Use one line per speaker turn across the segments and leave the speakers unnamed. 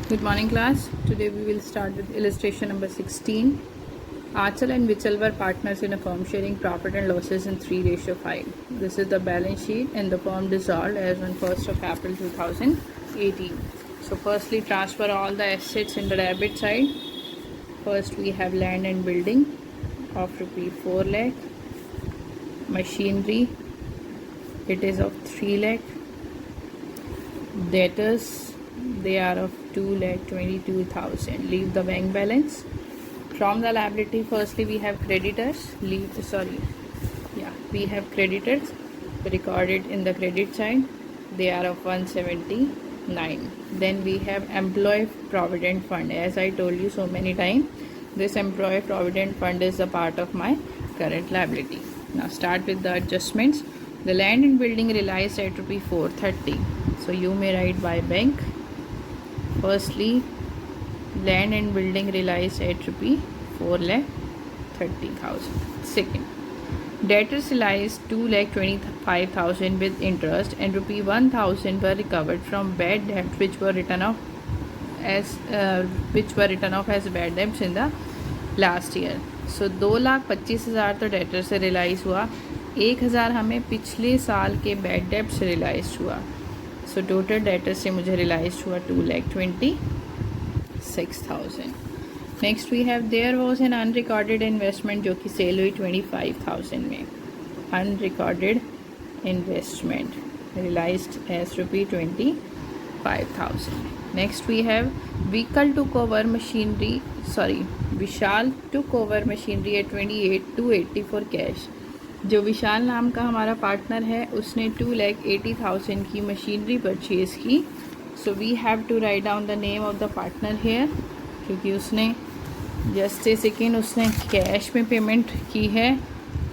Good morning class. Today we will start with illustration number 16. Achal and Vichal were partners in a firm sharing profit and losses in 3:5. This is the balance sheet and the firm dissolved as on 1st of April 2018. So firstly transfer all the assets in the debit side. First we have land and building of rupee 4 lakh. Machinery, it is of 3 lakh. Debtors, they are of 2,22,000. Leave the bank balance. From the liability, firstly we have creditors. We have creditors recorded in the credit side. They are of 179. Then we have employee provident fund. As I told you so many times, this employee provident fund is a part of my current liability. Now start with the adjustments. The land and building realized at rupee 430. So you may write by bank. Firstly, land and building realized at rupee 4,30,000. Second, debtors realized 2,25,000 with interest, and rupee 1,000 were recovered from bad debts which were written off as bad debts in the last year. So 2,25,000 तो debtor से relies हुआ, 1,000 हमें पिछले साल के bad debt से relies हुआ. So total debtor से मुझे रिलाइज हुआ 2,26,000. Next we have there was an unrecorded investment जो कि सेल हुई 25,000 में. अनरिकॉर्डेड इन्वेस्टमेंट रिलाइज्ड एज रupee 25,000. Next we have Vichal took over machinery. Vishal took over machinery at 28,280 for cash. जो विशाल नाम का हमारा पार्टनर है उसने 2,80,000 की मशीनरी परचेज की. So we have to write down the name of the partner here, क्योंकि उसने जस्ट ए सेकेंड उसने कैश में पेमेंट की है.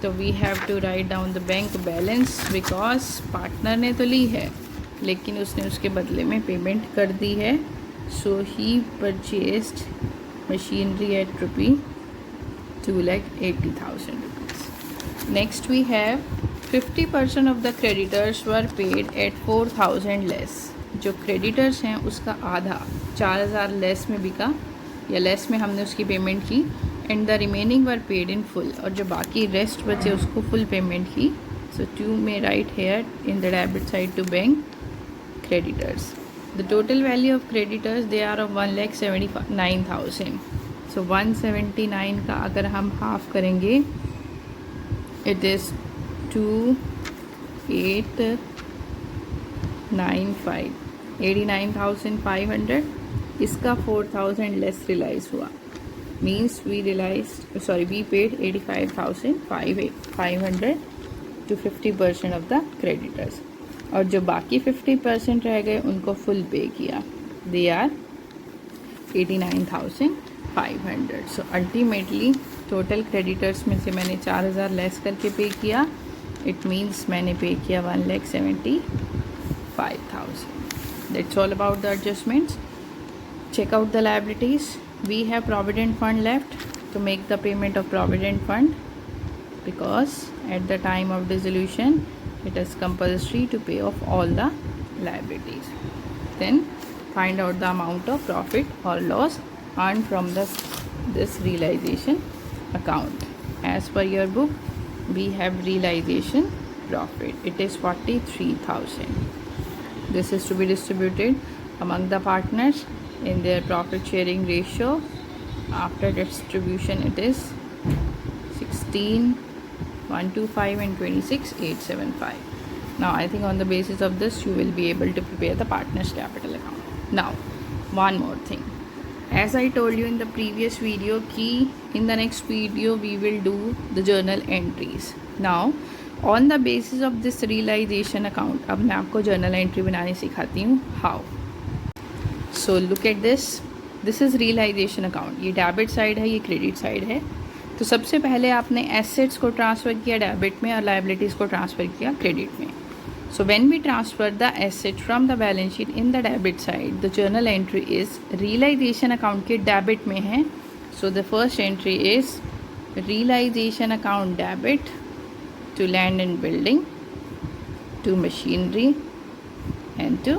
तो we have to write down the bank balance, because partner ने तो ली है लेकिन उसने उसके बदले में पेमेंट कर दी है. So he purchased machinery at rupee 2,80,000 rupees. Next we have 50% of the creditors were paid at 4,000 less. जो क्रेडिटर्स हैं उसका आधा 4,000 लेस में बिका या लेस में हमने उसकी पेमेंट की. And the remaining were paid in full, और जो बाकी रेस्ट बचे उसको फुल पेमेंट की. So to may write here in the debit side to bank creditors. The total value of creditors, they are of 1,79,000. So 179 का अगर हम half करेंगे, it is 2,895, 89,500. इसका 4,000 लेस रिलाइज हुआ. Means we paid 85,500 to 50% of the creditors. और जो बाकी 50% रह गए उनको फुल पे किया. They are 89,500. So ultimately total creditors में से मैंने 4,000 लेस करके पे किया. इट मीन्स मैंने पे किया 1,75,000. That's all about the adjustments. Check out the liabilities. We have provident fund left to make the payment of provident fund, because at the time of dissolution it is compulsory to pay off all the liabilities. Then find out the amount of profit or loss earned from this realization account. As per your book, we have realization profit. It is 43,000. This is to be distributed among the partners in their profit sharing ratio. After distribution, it is 16,125 and 26,875. Now I think on the basis of this you will be able to prepare the partners capital account. Now one more thing, as I told you in the previous video ki in the next video we will do the journal entries. Now on the basis of this realization account, अब मैं आपको journal entry बनाने सिखाती हूँ how. So look at this is realization account. ये debit side है, ये credit side है. तो सबसे पहले आपने एसेट्स को ट्रांसफ़र किया डेबिट में और लायबिलिटीज़ को ट्रांसफ़र किया क्रेडिट में. So when we transfer the asset from the balance sheet in the debit side, the journal entry is realization account के डेबिट में है. So the first entry is realization account debit to land and building, to machinery and to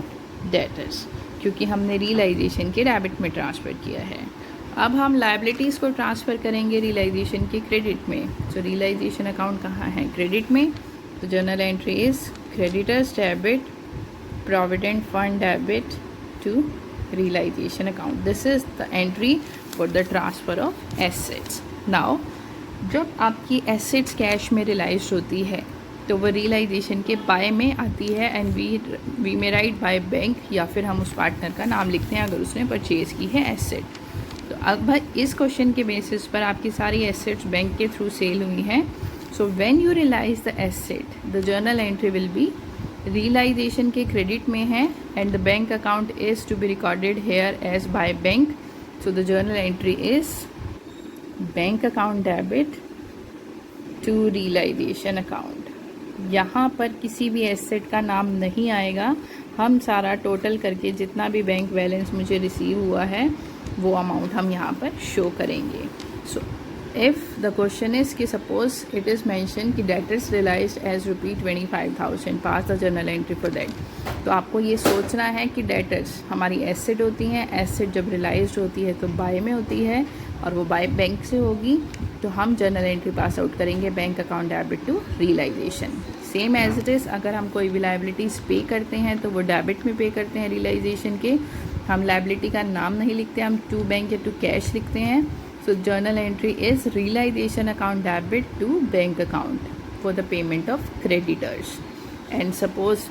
debtors. क्योंकि हमने realisation के debit में transfer किया है। अब हम लायबिलिटीज़ को ट्रांसफ़र करेंगे रियलाइजेशन के क्रेडिट में। सो रियलाइजेशन अकाउंट कहाँ है? क्रेडिट में। तो journal entry is creditors debit provident fund debit to realization account. This is the entry for the transfer of assets. Now जब आपकी assets कैश में रियलाइज होती है तो वो रियलाइजेशन के बाय में आती है and we may write by bank, या फिर हम उस पार्टनर का नाम लिखते हैं अगर उसने परचेज़ की है एसेट। तो अब इस क्वेश्चन के बेसिस पर आपकी सारी एसेट्स बैंक के थ्रू सेल हुई हैं। So when you realize the asset the journal entry will be realization के क्रेडिट में है and the bank account is to be recorded here as by bank. So the journal entry is bank account debit to realisation account. यहाँ पर किसी भी asset का नाम नहीं आएगा, हम सारा टोटल करके जितना भी बैंक बैलेंस मुझे रिसीव हुआ है वो अमाउंट हम यहाँ पर शो करेंगे। So if the question is कि सपोज इट इज़ मैंशन कि debtors realized as ₹25,000, pass the journal entry for that. तो आपको ये सोचना है कि डेटर्स हमारी एसेट होती हैं, एसेट जब रियलाइज्ड होती है तो बाय में होती है और वो बाय बैंक से होगी, तो हम जर्नल एंट्री पास आउट करेंगे bank account debit to realization. Same as it is अगर हम कोई भी लायबिलिटीज़ पे करते हैं तो वो डेबिट में पे करते हैं रियलाइजेशन के, हम लायबिलिटी का नाम नहीं लिखते, हम टू बैंक या टू कैश लिखते हैं। So journal entry is realization account debit to bank account for the payment of creditors. And suppose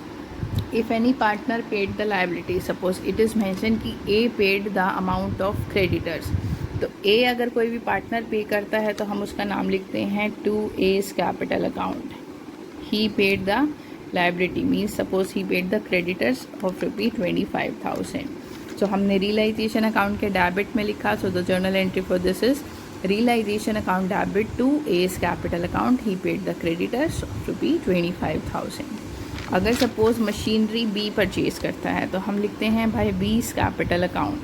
if any partner paid the liability, suppose it is mentioned कि A paid the amount of creditors, तो A अगर कोई भी partner पे करता है तो हम उसका नाम लिखते हैं to A's capital account. He paid the liability means suppose he paid the creditors of ₹25,000. सो हमने रियलाइजेशन अकाउंट के डेबिट में लिखा। So the journal entry for this is realization account debit to as capital account, he paid the creditors of ₹25,000। अगर suppose machinery B purchase करता है तो हम लिखते हैं by B's capital account,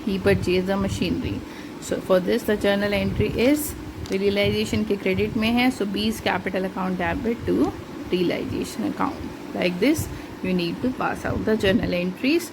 he purchase the machinery. So for this the journal entry is realisation के credit में है, so B's capital account debit to realisation account. Like this you need to pass out the journal entries.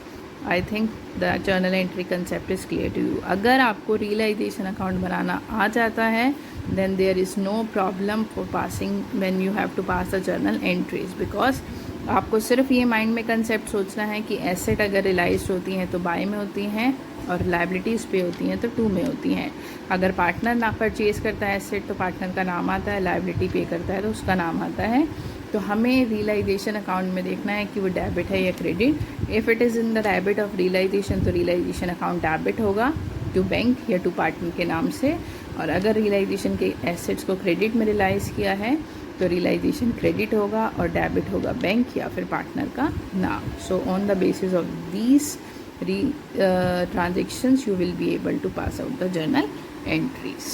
I think the journal entry concept is clear to you. अगर आपको रियलाइजेशन अकाउंट बनाना आ जाता है then there is no problem for passing when you have to pass the journal entries, because आपको सिर्फ ये माइंड में कंसेप्ट सोचना है कि एसेट अगर रियलाइज होती हैं तो बाय में होती हैं और लायबिलिटीज़ पे होती हैं तो टू में होती हैं। अगर पार्टनर ना परचेज़ करता है एसेट तो पार्टनर का नाम आता है, लायबिलिटी पे करता है तो उसका नाम आता है। तो हमें रियलाइजेशन अकाउंट में देखना है कि वो डेबिट है या credit. If it is in the debit of realization तो रियलाइजेशन अकाउंट डेबिट होगा टू बैंक या टू पार्टनर के नाम से, और अगर रियलाइजेशन के एसेट्स को क्रेडिट में रियलाइज़ किया है तो रियलाइजेशन क्रेडिट होगा और डेबिट होगा बैंक या फिर पार्टनर का नाम। So on the basis of these transactions you will be able to pass out the journal entries.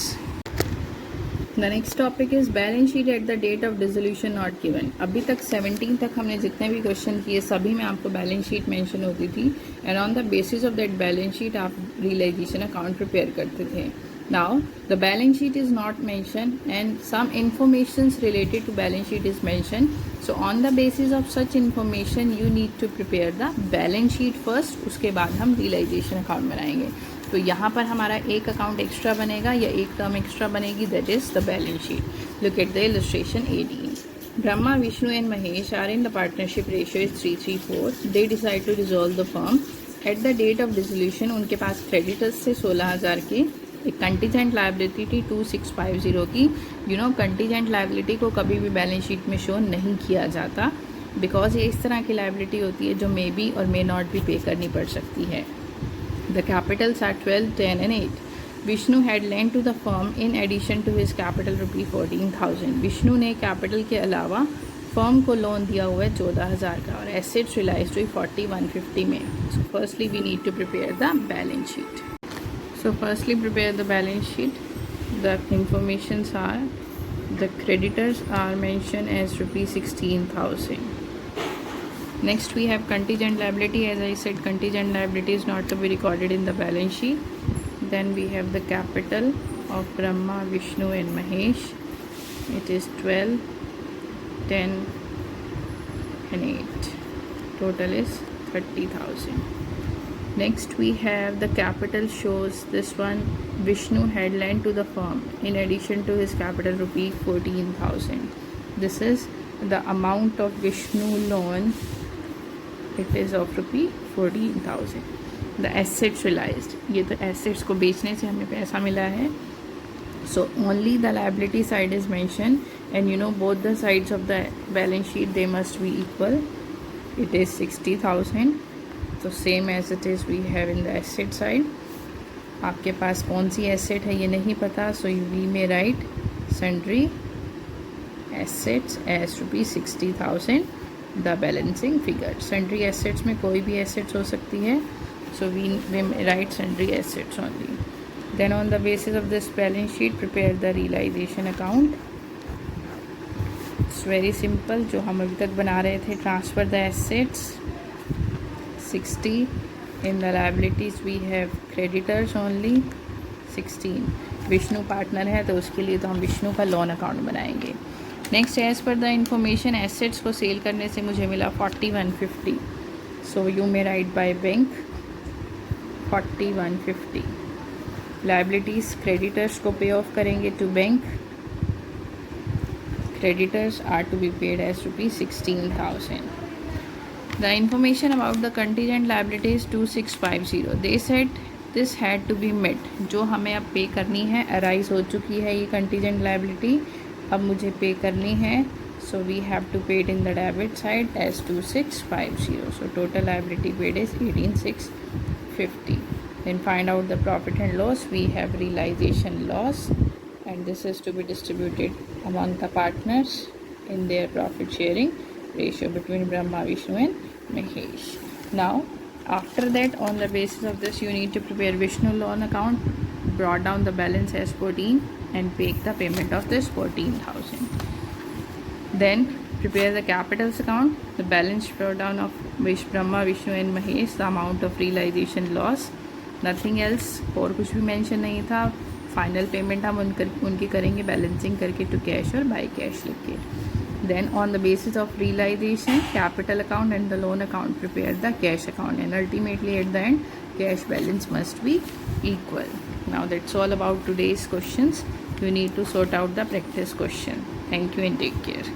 The next topic is balance sheet at the date of dissolution not given. अभी तक 17 तक हमने जितने भी question किए सभी में आपको बैलेंस शीट मेंशन होती थी and on the basis of that balance sheet आप रियलाइजेशन अकाउंट प्रिपेयर करते थे। Now the balance sheet is not mentioned and some informations related to balance sheet is mentioned. So on the basis of such information you need to prepare the balance sheet first, उसके बाद हम realization account बनाएंगे। तो यहाँ पर हमारा एक account extra बनेगा या एक टर्म एक्स्ट्रा बनेगी, that is the balance sheet. Look at the illustration 18. Brahma, Vishnu and Mahesh are in the partnership ratio is 3:4. They decide to dissolve the firm. At the date of dissolution उनके पास creditors से 16,000 की एक contingent liability थी 2650 की। Contingent liability को कभी भी balance sheet में शो नहीं किया जाता बिकॉज ये इस तरह की लायबिलिटी होती है जो मे बी और मे नॉट भी पे करनी पड़ सकती है। The capitals are 12, 10 and 8. Vishnu had lend to the firm in addition to his capital ₹14,000। Vishnu ने कैपिटल के अलावा फर्म को लोन दिया हुआ है 14,000 का और एसेट्स रियलाइज्ड हुई 40,150 में। So firstly we need to prepare the balance sheet. So firstly prepare the balance sheet. The informations are the creditors are mentioned as ₹16,000. Next we have contingent liability. As I said, contingent liability is not to be recorded in the balance sheet. Then we have the capital of Brahma, Vishnu and Mahesh. It is 12, 10 and 8. Total is 30,000. Next we have the capital shows this one. Vishnu had lent to the firm in addition to his capital rupee 14,000. This is the amount of Vishnu loan. It is of rupee 14,000. The assets realized. ये तो assets को बेचने से हमें पैसा मिला है. So only the liability side is mentioned, and you know both the sides of the balance sheet, they must be equal. It is 60,000. So same as it is we have in the asset side. आपके पास कौन सी asset है ये नहीं पता, so we may write sundry assets as rupees 60,000, the balancing figure. Sundry assets में कोई भी assets हो सकती है, so we may write sundry assets only. Then on the basis of this balance sheet, prepare the realization account. It's very simple. जो हम अभी तक बना रहे थे, transfer the assets 60. In the liabilities we have creditors only 16. Vishnu partner है तो उसके लिए तो हम विष्णु का लोन अकाउंट बनाएंगे. Next, as per the information assets को सेल करने से मुझे मिला 4150. So you may write by bank 4150. Liabilities creditors को पे ऑफ करेंगे to bank. Creditors are to be paid as rupees 16,000. The information about the contingent liabilities 2650. They said this had to be met. जो हमें अब पे करनी है, arise हो चुकी है ये contingent liability, अब मुझे पे करनी है. So we have to pay it in the debit side as 2650. So total liability paid is 18,650. Then find out the profit and loss. We have realization loss, and this is to be distributed among the partners in their profit sharing ratio between Brahma, Vishnu and Mahesh. Now after that, on the basis of this, you need to prepare Vishnu loan account, brought down the balance as 14 and make the payment of this 14,000. Then prepare the capitals account, the balance brought down of Brahma, Vishnu and Mahesh, the amount of realization loss, nothing else. और कुछ भी mention नहीं था. Final payment हम उनकी करेंगे balancing करके to cash और बाय कैश लिख के. Then on the basis of realization, capital account and the loan account, prepare the cash account, and ultimately at the end cash balance must be equal. Now that's all about today's questions. You need to sort out the practice question. Thank you and take care.